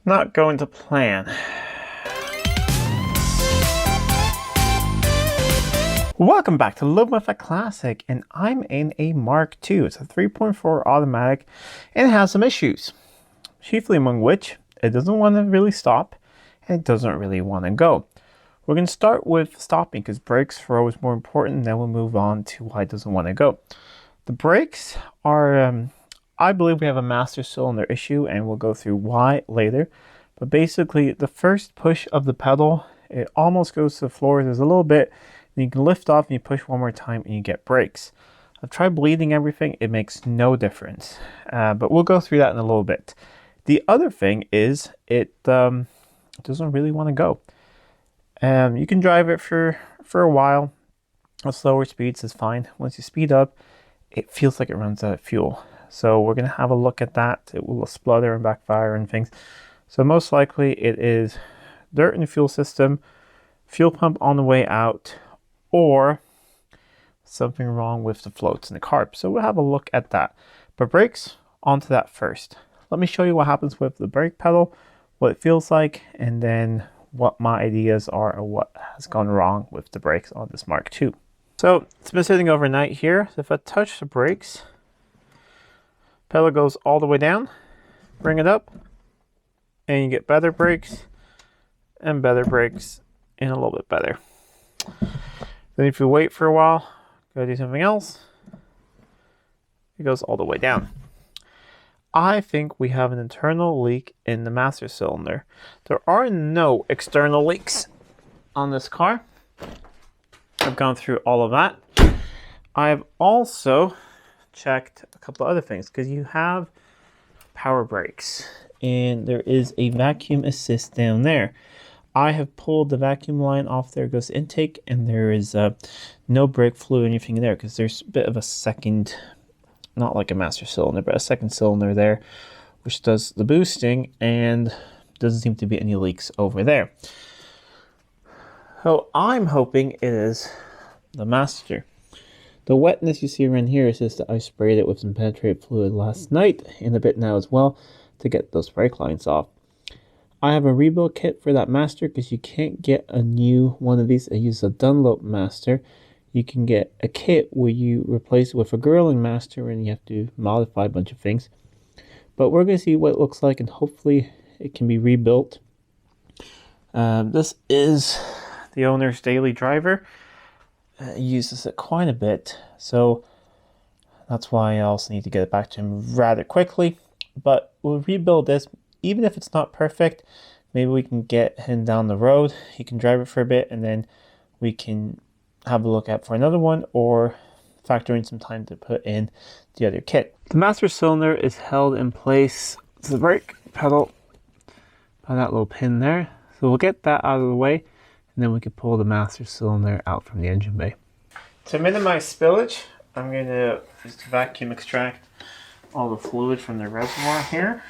Not going to plan. Welcome back to Living with a Classic, and I'm in a Mark II. It's a 3.4 automatic and it has some issues. Chiefly among which, it doesn't want to really stop and it doesn't really want to go. We're going to start with stopping because brakes are always more important, and then we'll move on to why it doesn't want to go. The brakes are, I believe we have a master cylinder issue, and we'll go through why later. But basically, the first push of the pedal, it almost goes to the floor. There's a little bit, and you can lift off and you push one more time and you get brakes. I've tried bleeding everything. It makes no difference. But we'll go through that in a little bit. The other thing is it doesn't really want to go. You can drive it for a while. At slower speeds is fine. Once you speed up, it feels like it runs out of fuel. So we're going to have a look at that. It will splutter and backfire and things. So most likely it is dirt in the fuel system, fuel pump on the way out, or something wrong with the floats in the carb. So we'll have a look at that. But brakes, onto that first. Let me show you what happens with the brake pedal, what it feels like, and then what my ideas are of what has gone wrong with the brakes on this Mark II. So it's been sitting overnight here. So if I touch the brakes, pedal goes all the way down, bring it up, and you get better brakes and a little bit better. Then if you wait for a while, go do something else, it goes all the way down. I think we have an internal leak in the master cylinder. There are no external leaks on this car. I've gone through all of that. I've also checked a couple of other things because you have power brakes and there is a vacuum assist down there. I have pulled the vacuum line off there, goes to intake, and there is no brake fluid or anything there because there's a bit of a second, not like a master cylinder, but a second cylinder there, which does the boosting, and doesn't seem to be any leaks over there. So I'm hoping it is the master. The wetness you see around here is just that I sprayed it with some penetrative fluid last night, and a bit now as well, to get those brake lines off. I have a rebuild kit for that master because you can't get a new one of these. I use a Dunlop master. You can get a kit where you replace it with a Girling master and you have to modify a bunch of things. But we're going to see what it looks like, and hopefully it can be rebuilt. This is the owner's daily driver. He uses it quite a bit, so that's why I also need to get it back to him rather quickly. But we'll rebuild this. Even if it's not perfect, maybe we can get him down the road. He can drive it for a bit, and then we can have a look at for another one, or factor in some time to put in the other kit. The master cylinder is held in place to the brake pedal by that little pin there. So we'll get that out of the way, and then we can pull the master cylinder out from the engine bay. To minimize spillage, I'm going to just vacuum extract all the fluid from the reservoir here.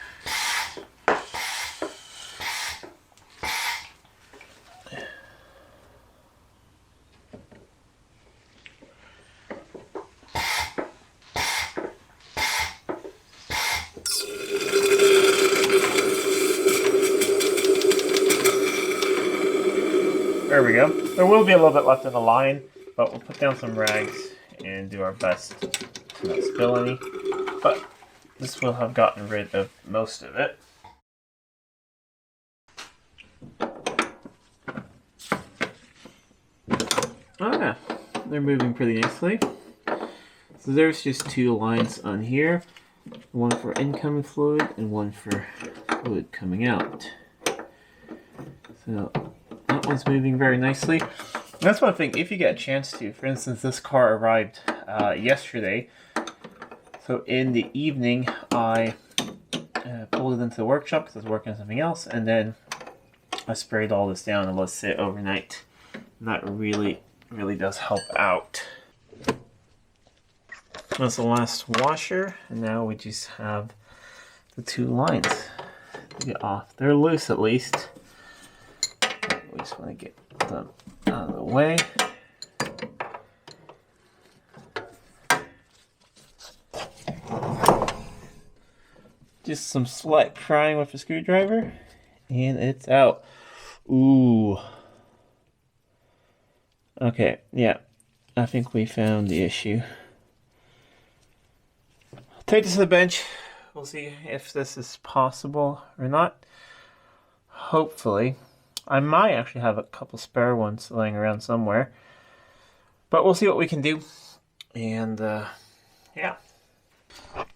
There we go. There will be a little bit left in the line, but we'll put down some rags and do our best to not spill any. But this will have gotten rid of most of it. Oh yeah, they're moving pretty nicely. So there's just two lines on here. One for incoming fluid and one for fluid coming out. So that one's moving very nicely. That's one thing, if you get a chance to, for instance, this car arrived yesterday. So in the evening, I pulled it into the workshop because I was working on something else, and then I sprayed all this down and let it sit overnight. And that really does help out. That's the last washer, and now we just have the two lines to get off. They're loose at least. We just want to get them out of the way. Just some slight prying with a screwdriver, And it's out. Ooh. Okay, yeah. I think we found the issue. Take this to the bench. We'll see if this is possible or not. Hopefully. I might actually have a couple spare ones laying around somewhere. But we'll see what we can do. And, yeah.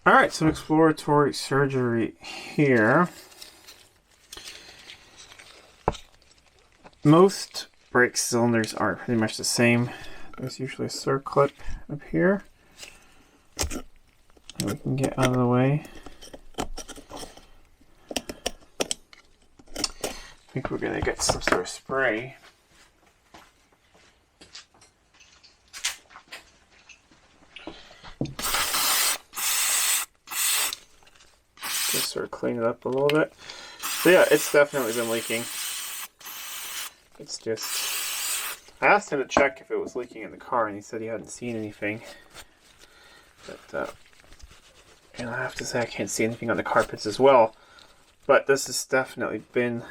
Alright, some exploratory surgery here. Most brake cylinders are pretty much the same. There's usually a circlip up here that we can get out of the way. I think we're going to get some sort of spray. Just sort of clean it up a little bit. So yeah, it's definitely been leaking. It's just... I asked him to check if it was leaking in the car, and he said he hadn't seen anything. But, and I have to say I can't see anything on the carpets as well. But this has definitely been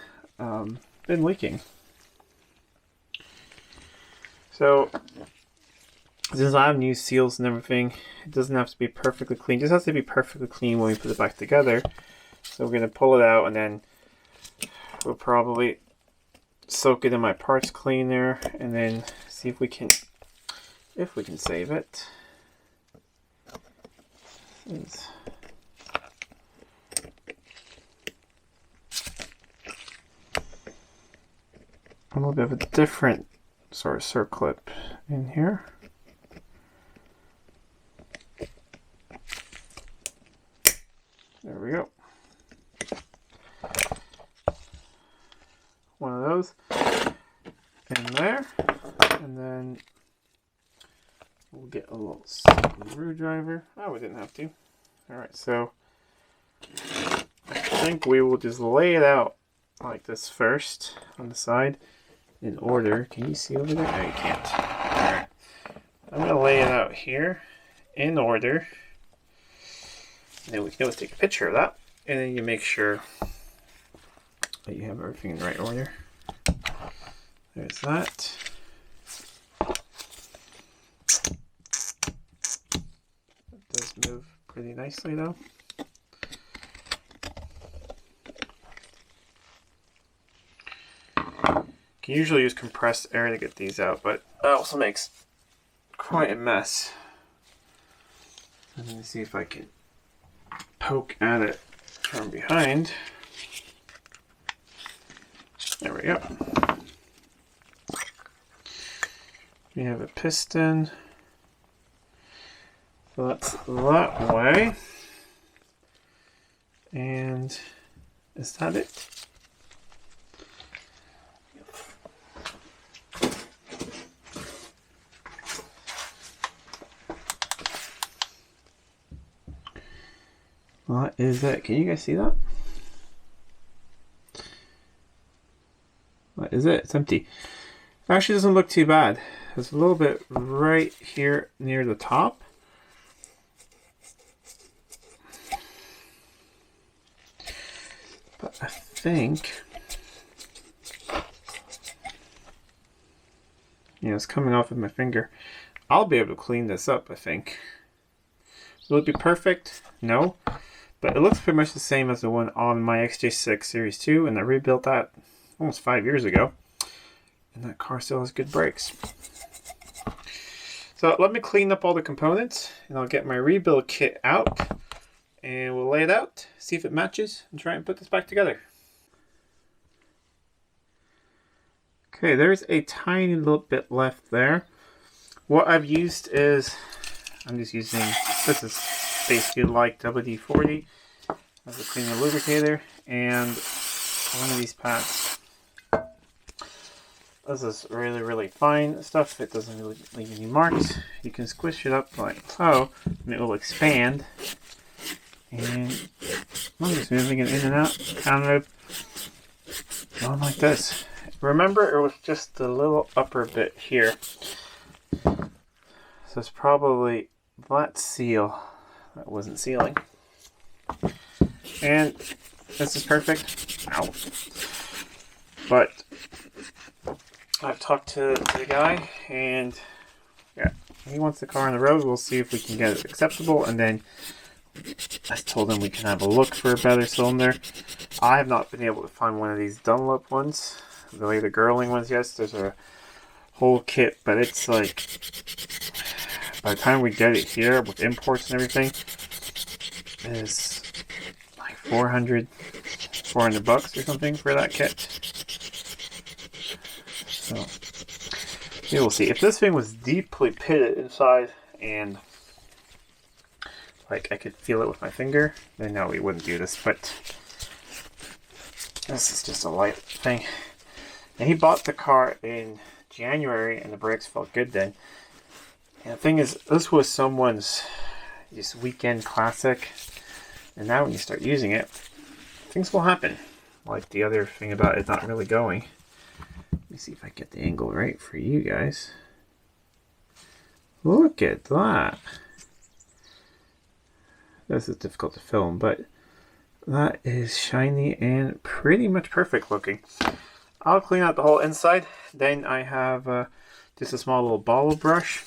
leaking. So, since I have new seals and everything, it doesn't have to be perfectly clean. It just has to be perfectly clean when we put it back together. So we're going to pull it out, and then we'll probably soak it in my parts cleaner, and then see if we can save it. It's a little bit of a different sort of circlip in here. There we go. One of those in there, and then we'll get a little screwdriver. Oh, we didn't have to. Alright, so I think we will just lay it out like this first on the side in order. Can you see over there? No, you can't. Alright. I'm going to lay it out here in order. And then we can always take a picture of that. And then you make sure that you have everything in the right order. There's that. It does move pretty nicely though. You can usually use compressed air to get these out, but it also makes quite a mess. Let me see if I can poke at it from behind. There we go. We have a piston. So that's that way. And is that it? What is it? Can you guys see that? What is it? It's empty. It actually doesn't look too bad. There's a little bit right here near the top. But I think, yeah, it's coming off with my finger. I'll be able to clean this up, I think. Will it be perfect? No. But it looks pretty much the same as the one on my XJ6 Series 2, and I rebuilt that almost 5 years ago. And that car still has good brakes. So let me clean up all the components, and I'll get my rebuild kit out, and we'll lay it out, see if it matches, and try and put this back together. Okay, there's a tiny little bit left there. What I've used is, I'm just using, this is basically like WD-40 as a cleaner lubricator, and one of these pads. This is really, really fine stuff. It doesn't really leave any marks. You can squish it up like so, and it will expand. And I'm just moving it in and out, kind of going like this. Remember, it was just the little upper bit here. So it's probably that seal that wasn't sealing. And this is perfect. Ow. But I've talked to the guy, and yeah, he wants the car on the road. We'll see if we can get it acceptable, and then I told him we can have a look for a better cylinder. I have not been able to find one of these Dunlop ones, the way the Girling ones. Yes, there's a whole kit, but it's like, by the time we get it here with imports and everything, is like 400 bucks or something for that kit. So we will see. If this thing was deeply pitted inside and like I could feel it with my finger, then no, we wouldn't do this. But this is just a light thing. And he bought the car in January, and the brakes felt good then. And the thing is, this was someone's just weekend classic, and now when you start using it, things will happen. Like the other thing about it not really going. Let me see if I get the angle right for you guys. Look at that. This is difficult to film, but that is shiny and pretty much perfect looking. I'll clean out the whole inside. Then I have just a small little bottle brush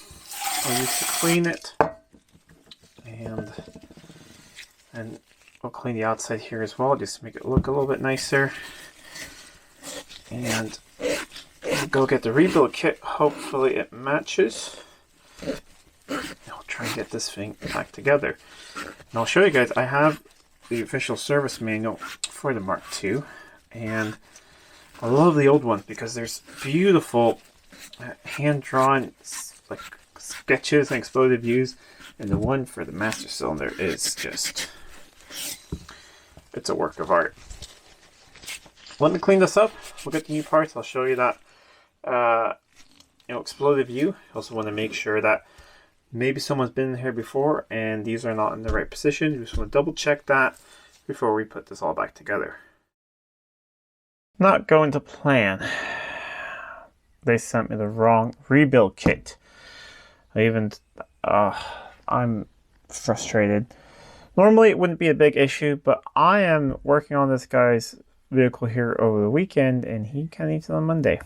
I'll use to clean it. And I'll clean the outside here as well, just to make it look a little bit nicer. And I'll go get the rebuild kit. Hopefully it matches. I'll try and get this thing back together. And I'll show you guys, I have the official service manual for the Mark II. And I love the old ones because there's beautiful hand-drawn like sketches and exploded views. And the one for the master cylinder is just, it's a work of art. Let me clean this up. We'll get the new parts. I'll show you that exploded view. I also want to make sure that maybe someone's been here before and these are not in the right position. We just want to double check that before we put this all back together. Not going to plan. They sent me the wrong rebuild kit. I'm frustrated. Normally it wouldn't be a big issue, but I am working on this guy's vehicle here over the weekend and he can't eat it on Monday.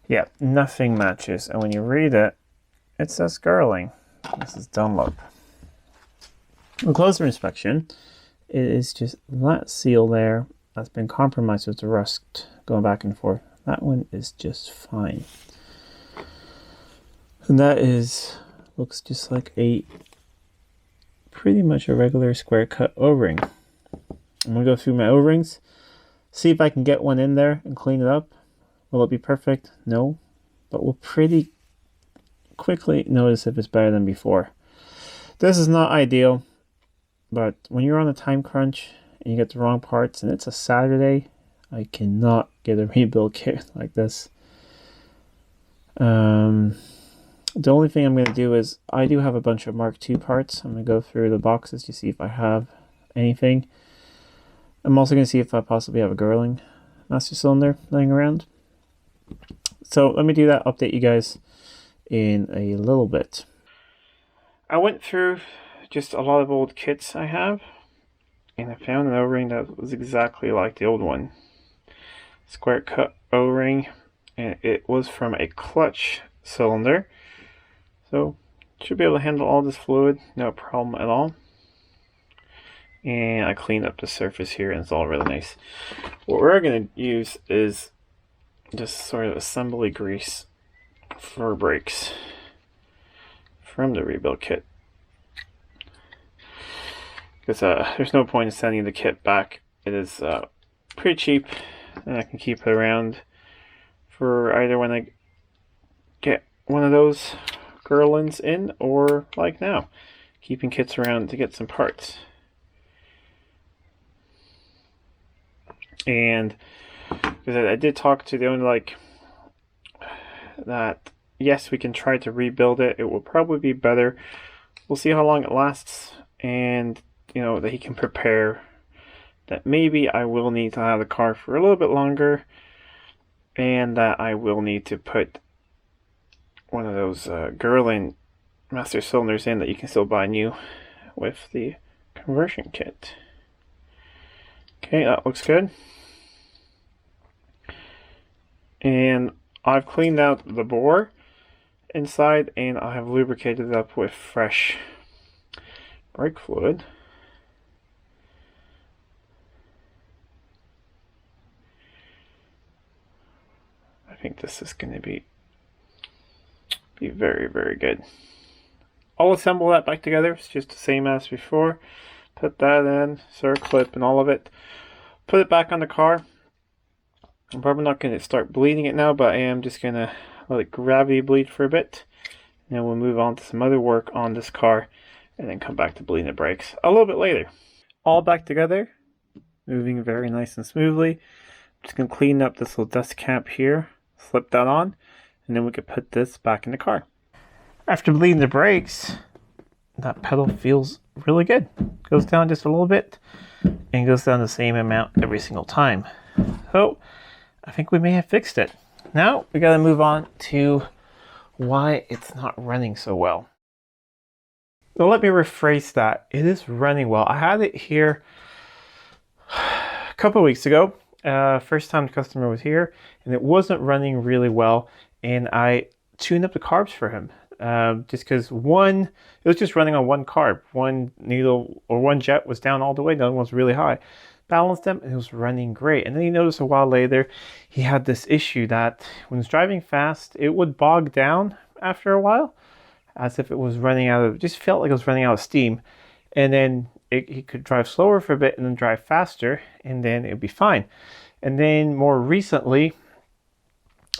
Yeah, nothing matches. And when you read it, it says Girling. This is Dunlop. On closer inspection, it is just that seal there that's been compromised with the rust going back and forth. That one is just fine. And that looks just like pretty much a regular square cut O-ring. I'm going to go through my O-rings, see if I can get one in there and clean it up. Will it be perfect? No. But we'll pretty quickly notice if it's better than before. This is not ideal, but when you're on a time crunch and you get the wrong parts and it's a Saturday, I cannot get a rebuild kit like this. The only thing I'm going to do is, I do have a bunch of Mark II parts. I'm going to go through the boxes to see if I have anything. I'm also going to see if I possibly have a Girling master cylinder laying around. So let me do that, update you guys in a little bit. I went through just a lot of old kits I have, and I found an O-ring that was exactly like the old one. Square cut O-ring, and it was from a clutch cylinder. So should be able to handle all this fluid, no problem at all. And I cleaned up the surface here and it's all really nice. What we're going to use is just sort of assembly grease for brakes from the rebuild kit. Because there's no point in sending the kit back. It is pretty cheap and I can keep it around for either when I get one of those Girlings in, or like now, keeping kits around to get some parts. And because I did talk to the owner, like that, yes, we can try to rebuild it. It will probably be better. We'll see how long it lasts, and that he can prepare that maybe I will need to have the car for a little bit longer, and that I will need to put one of those Girling master cylinders in that you can still buy new with the conversion kit. Okay, that looks good. And I've cleaned out the bore inside, and I have lubricated it up with fresh brake fluid. I think this is going to be very, very good. I'll assemble that back together. It's just the same as before. Put that in, insert clip and all of it. Put it back on the car. I'm probably not going to start bleeding it now, but I am just going to let it gravity bleed for a bit. And then we'll move on to some other work on this car and then come back to bleeding the brakes a little bit later. All back together, moving very nice and smoothly. I'm just going to clean up this little dust cap here, slip that on, and then we can put this back in the car. After bleeding the brakes, that pedal feels really good. Goes down just a little bit and goes down the same amount every single time. So I think we may have fixed it. Now we got to move on to why it's not running so well. So let me rephrase that. It is running well. I had it here a couple of weeks ago. First time the customer was here, and it wasn't running really well. And I tuned up the carbs for him. Just because it was just running on one carb. One needle or one jet was down all the way, the other one was really high. Balanced them, and it was running great. And then he noticed a while later, he had this issue that when he was driving fast, it would bog down after a while, as if it was running out of, just felt like it was running out of steam. And then he could drive slower for a bit and then drive faster, and then it would be fine. And then more recently,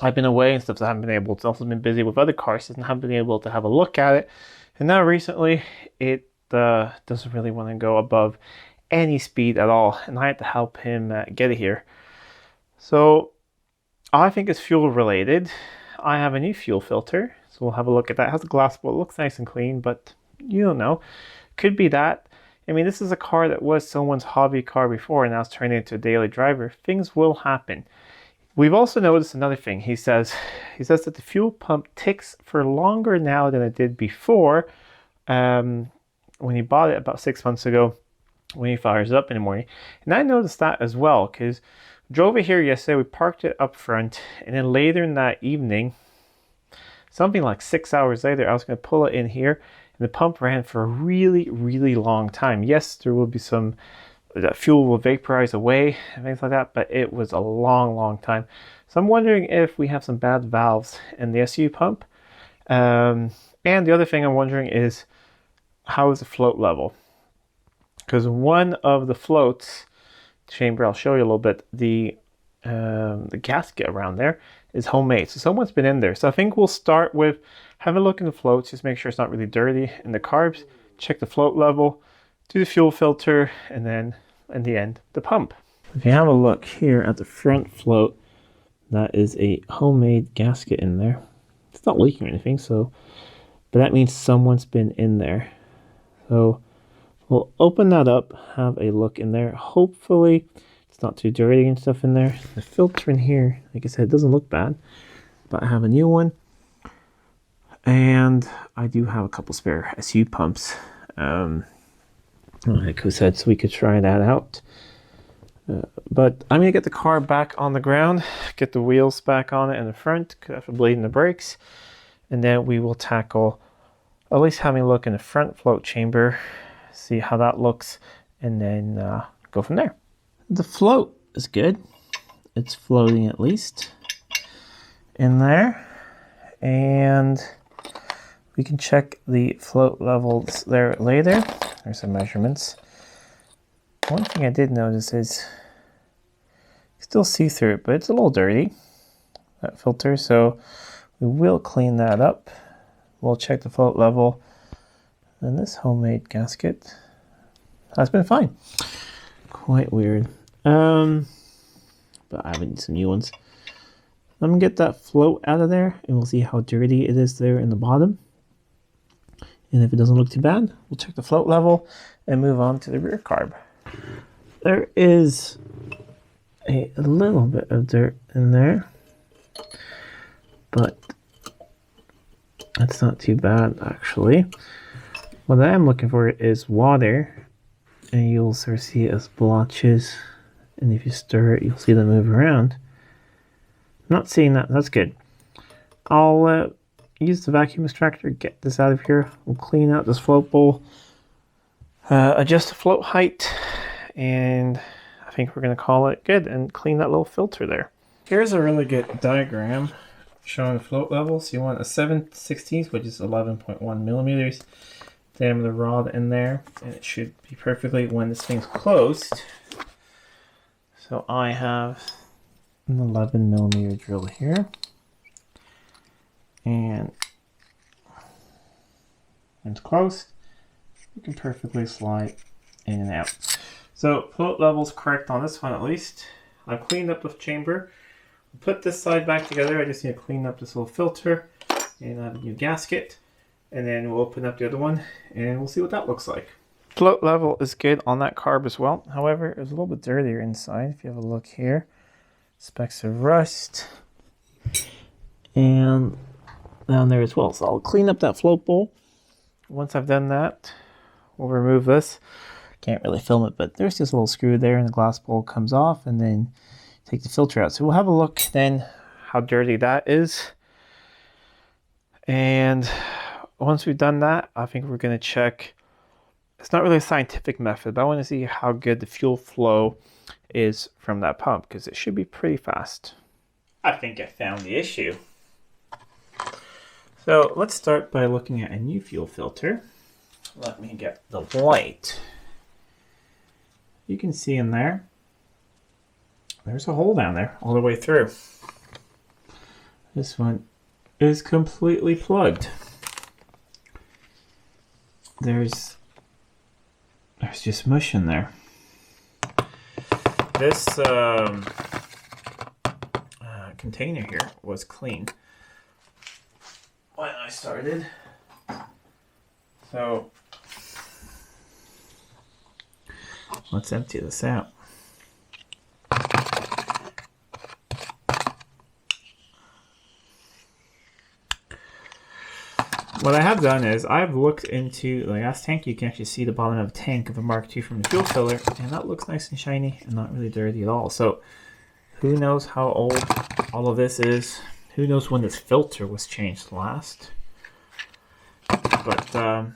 I've been away and stuff, so I haven't been able to, also been busy with other cars and haven't been able to have a look at it. And now recently, it doesn't really want to go above any speed at all, and I had to help him get it here. So I think it's fuel related. I have a new fuel filter, so we'll have a look at that. It has a glass bowl, it looks nice and clean, but you don't know. Could be that. I mean, this is a car that was someone's hobby car before, and now it's turning into a daily driver. Things will happen. We've also noticed another thing. He says that the fuel pump ticks for longer now than it did before. When he bought it about 6 months ago, when he fires it up in the morning. And I noticed that as well, because drove it here yesterday, we parked it up front, and then later in that evening, something like 6 hours later, I was going to pull it in here, and the pump ran for a really, really long time. Yes, there will be some, that fuel will vaporize away and things like that, but it was a long, long time. So I'm wondering if we have some bad valves in the SU pump. And the other thing I'm wondering is, how is the float level? Because one of the floats chamber, I'll show you a little bit, the gasket around there is homemade. So someone's been in there. So I think we'll start with having a look in the floats, just make sure it's not really dirty. In the carbs, check the float level, do the fuel filter, and then in the end, the pump. If you have a look here at the front float, that is a homemade gasket in there. It's not leaking or anything, so, but that means someone's been in there. So we'll open that up, have a look in there. Hopefully it's not too dirty and stuff in there. The filter in here, like I said, it doesn't look bad, but I have a new one. And I do have a couple spare SU pumps. Like I said, so we could try that out. But I'm going to get the car back on the ground, get the wheels back on it in the front, after bleeding the brakes. And then we will tackle at least having a look in the front float chamber, see how that looks, and then go from there. The float is good. It's floating at least in there. And we can check the float levels there later. There's some measurements. One thing I did notice is you still see through it, but it's a little dirty, that filter. So we will clean that up. We'll check the float level. And this homemade gasket has been fine. Quite weird. But I have some new ones. Let me get that float out of there, and we'll see how dirty it is there in the bottom. And if it doesn't look too bad, we'll check the float level and move on to the rear carb. There is a little bit of dirt in there, but that's not too bad actually. What I am looking for is water, and you'll sort of see it as blotches, and if you stir it, you'll see them move around. Not seeing that. That's good. I'll use the vacuum extractor, get this out of here. We'll clean out this float bowl, adjust the float height, and I think we're going to call it good and clean that little filter there. Here's a really good diagram showing the float levels. You want a 7/16, which is 11.1 millimeters diameter rod in there, and it should be perfectly when this thing's closed. So I have an 11 millimeter drill here, and when it's closed, you can perfectly slide in and out. So float level's correct on this one at least. I've cleaned up the chamber. Put this side back together. I just need to clean up this little filter and add a new gasket, and then we'll open up the other one and we'll see what that looks like. Float level is good on that carb as well. However, it's a little bit dirtier inside. If you have a look here, specks of rust and down there as well. So I'll clean up that float bowl. Once I've done that, we'll remove this. Can't really film it, but there's this little screw there and the glass bowl comes off, and then take the filter out. So we'll have a look then how dirty that is. And once we've done that, I think we're going to check. It's not really a scientific method, but I want to see how good the fuel flow is from that pump, because it should be pretty fast. I think I found the issue. So let's start by looking at a new fuel filter. Let me get the light. You can see in there, there's a hole down there all the way through. This one is completely plugged. There's just mush in there. This container here was clean when I started. So let's empty this out. What I have done is I've looked into the gas tank. You can actually see the bottom of a tank of a Mark II from the fuel filler, and that looks nice and shiny and not really dirty at all. So who knows how old all of this is? Who knows when this filter was changed last? But I'm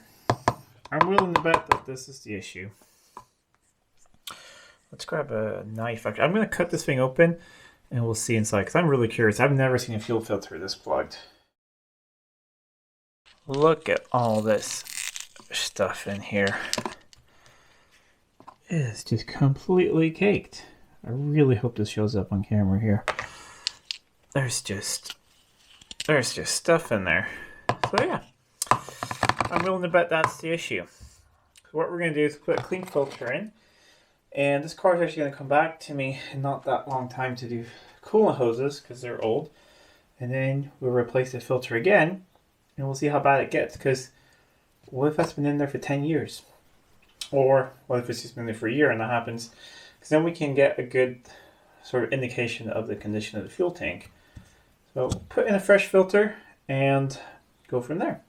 willing to bet that this is the issue. Let's grab a knife. Actually, I'm going to cut this thing open and we'll see inside, because I'm really curious. I've never seen a fuel filter this plugged. Look at all this stuff in here. It is just completely caked. I really hope this shows up on camera here. There's just stuff in there. So yeah, I'm willing to bet that's the issue. So what we're going to do is put a clean filter in. And this car is actually going to come back to me in not that long time to do coolant hoses, because they're old. And then we'll replace the filter again. And we'll see how bad it gets, because what if that's been in there for 10 years? Or what if it's just been there for a year and that happens? Because then we can get a good sort of indication of the condition of the fuel tank. So put in a fresh filter and go from there.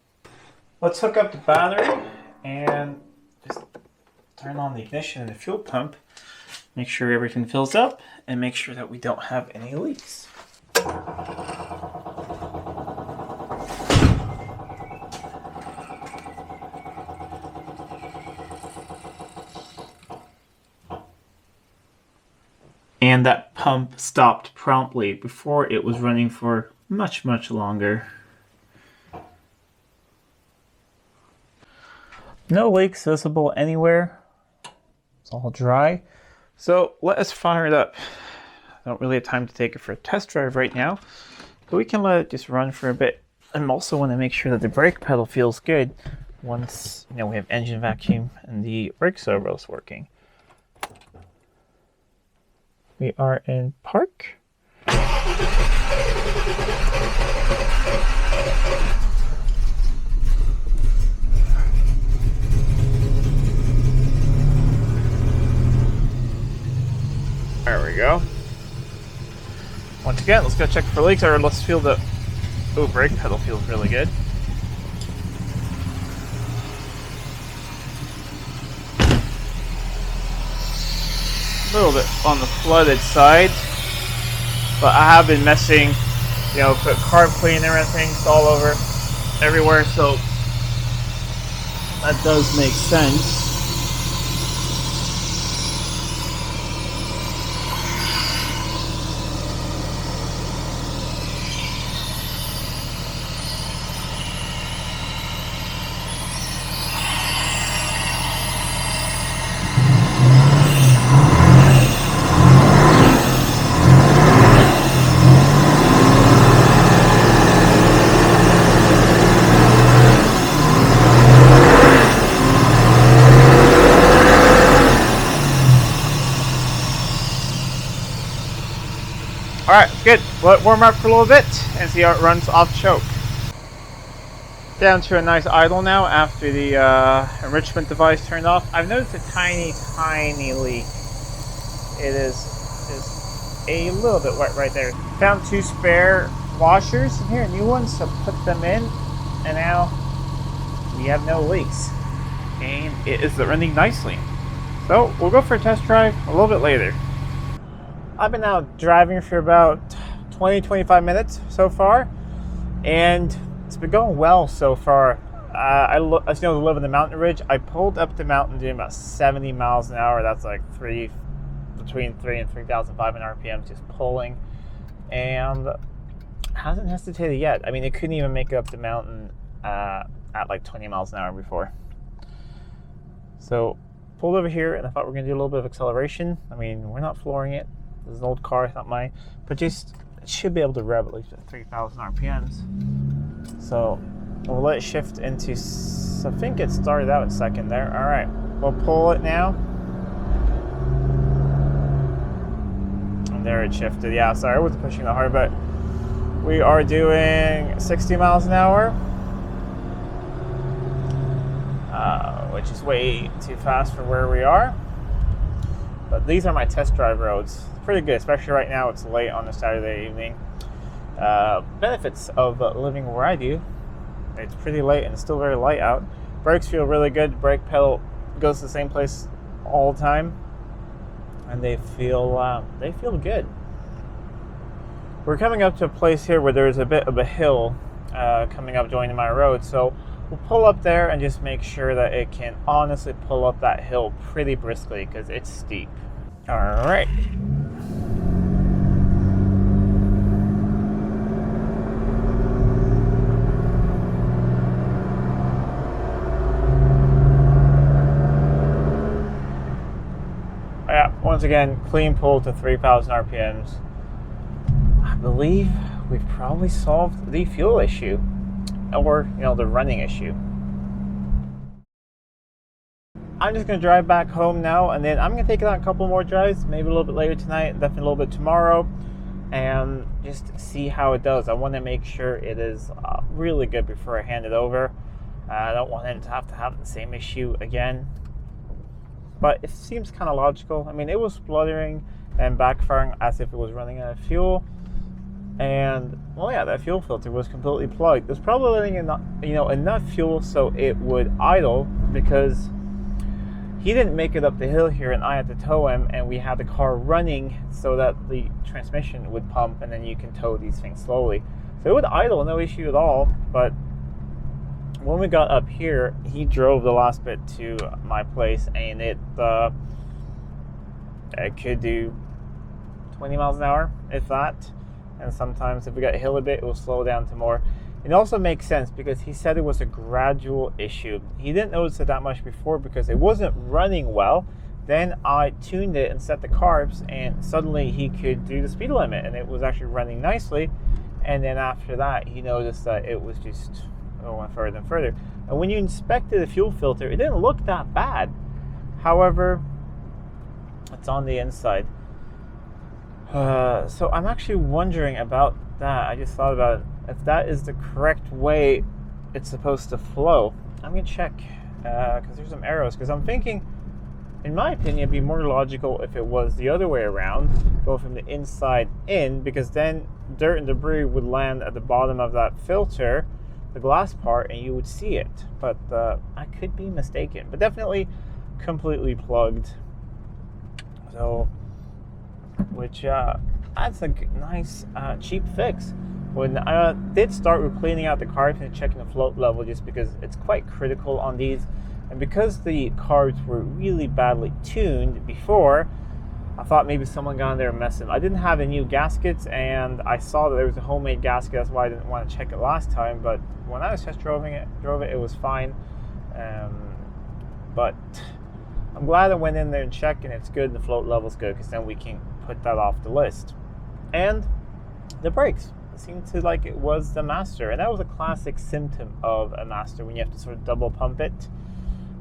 Let's hook up the battery and just turn on the ignition and the fuel pump. Make sure everything fills up and make sure that we don't have any leaks. And that pump stopped promptly. Before it was running for much, much longer. No leaks visible anywhere. It's all dry. So let us fire it up. I don't really have time to take it for a test drive right now, but we can let it just run for a bit. I also want to make sure that the brake pedal feels good once we have engine vacuum and the brake servo is working. We are in park. There we go. Once again, let's go check for leaks, or let's feel the brake pedal feels really good. A little bit on the flooded side, But I have been messing, you know, put carb cleaner and things all over everywhere, so that does make sense. Alright, good. Let it warm up for a little bit and see how it runs off choke. Down to a nice idle now after the enrichment device turned off. I've noticed a tiny leak. It is just a little bit wet right there. Found 2 spare washers in here, new ones, so put them in, and now we have no leaks. And it is running nicely. So we'll go for a test drive a little bit later. I've been out driving for about 20-25 minutes so far, and it's been going well so far. As you know, I live in the mountain ridge. I pulled up the mountain doing about 70 miles an hour. That's like between 3 and 3,500 RPMs just pulling, and hasn't hesitated yet. I mean, it couldn't even make it up the mountain at like 20 miles an hour before. So pulled over here, and I thought we were going to do a little bit of acceleration. I mean, we're not flooring it. This is an old car, it's not mine, but just it should be able to rev at least at 3,000 RPMs. So we'll let it shift into, I think it started out in second there. All right, we'll pull it now. And there it shifted. Yeah, sorry, I wasn't pushing that hard, but we are doing 60 miles an hour, which is way too fast for where we are. But these are my test drive roads. Pretty good, especially right now. It's late on a Saturday evening. Benefits of living where I do: it's pretty late and it's still very light out. Brakes feel really good. Brake pedal goes to the same place all the time, and they feel good. We're coming up to a place here where there's a bit of a hill coming up joining my road, so we'll pull up there and just make sure that it can honestly pull up that hill pretty briskly because it's steep. All right. Yeah, once again, clean pull to 3,000 RPMs. I believe we've probably solved the fuel issue, or the running issue. I'm just going to drive back home now, and then I'm going to take it on a couple more drives, maybe a little bit later tonight, definitely a little bit tomorrow, and just see how it does. I want to make sure it is really good before I hand it over. I don't want it to have the same issue again. But it seems kind of logical. I mean, it was spluttering and backfiring as if it was running out of fuel. And, well, yeah, that fuel filter was completely plugged. It was probably letting enough fuel so it would idle, because he didn't make it up the hill here and I had to tow him, and we had the car running so that the transmission would pump, and then you can tow these things slowly. So it would idle, no issue at all. But when we got up here, he drove the last bit to my place, and it could do 20 miles an hour, if that. And sometimes if we got hill a bit, it will slow down to more. It also makes sense because he said it was a gradual issue. He didn't notice it that much before because it wasn't running well. Then I tuned it and set the carbs, and suddenly he could do the speed limit, and it was actually running nicely. And then after that, he noticed that it was just going further and further. And when you inspected the fuel filter, it didn't look that bad. However, it's on the inside. So I'm actually wondering about that. I just thought about it. If that is the correct way it's supposed to flow, I'm going to check because there's some arrows. Because I'm thinking, in my opinion, it'd be more logical if it was the other way around, go from the inside in, because then dirt and debris would land at the bottom of that filter, the glass part, and you would see it. But I could be mistaken. But definitely completely plugged. So, which that's a nice cheap fix. When I did start with cleaning out the carbs and checking the float level, just because it's quite critical on these, and because the carbs were really badly tuned before, I thought maybe someone got in there and messed them. I didn't have any new gaskets, and I saw that there was a homemade gasket. That's why I didn't want to check it last time. But when I was test drove it was fine. But I'm glad I went in there and checked, and it's good, and the float level's good, because then we can put that off the list. And the brakes. It seemed to like it was the master, and that was a classic symptom of a master when you have to sort of double pump it.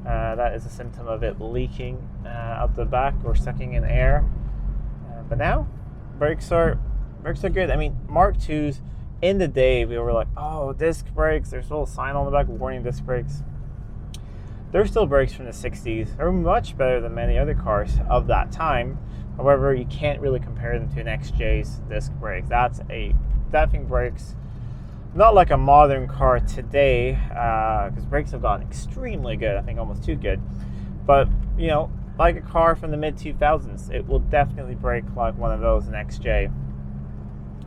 That is a symptom of it leaking out the back or sucking in air. But now, brakes are good. I mean, Mark IIs, in the day, we were like, oh, disc brakes. There's a little sign on the back warning disc brakes. They're still brakes from the 60s. They're much better than many other cars of that time. However, you can't really compare them to an XJ's disc brake. That thing brakes not like a modern car today, because brakes have gotten extremely good. I think almost too good. But, you know, like a car from the mid-2000s, it will definitely brake like one of those, an XJ.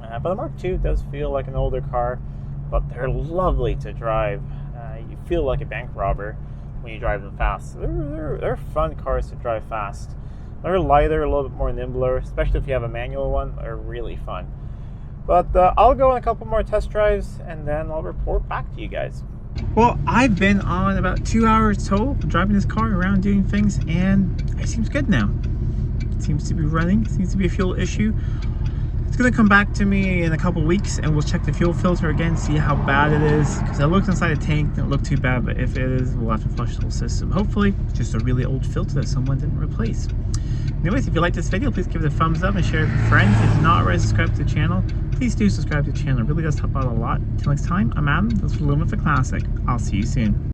But the Mark II does feel like an older car, but they're lovely to drive. You feel like a bank robber when you drive them fast. They're fun cars to drive fast. They're lighter, a little bit more nimbler, especially if you have a manual one. They're really fun. But I'll go on a couple more test drives, and then I'll report back to you guys. Well, I've been on about 2 hours total driving this car around doing things, and it seems good now. It seems to be running. It seems to be a fuel issue. It's going to come back to me in a couple weeks, and we'll check the fuel filter again, see how bad it is. Because I looked inside the tank, didn't look too bad, but if it is, we'll have to flush the whole system. Hopefully, it's just a really old filter that someone didn't replace. Anyways, if you like this video, please give it a thumbs up and share it with friends. If you're not already subscribed to the channel, please do subscribe to the channel. It really does help out a lot. Until next time, I'm Adam. This is Living with a Classic. I'll see you soon.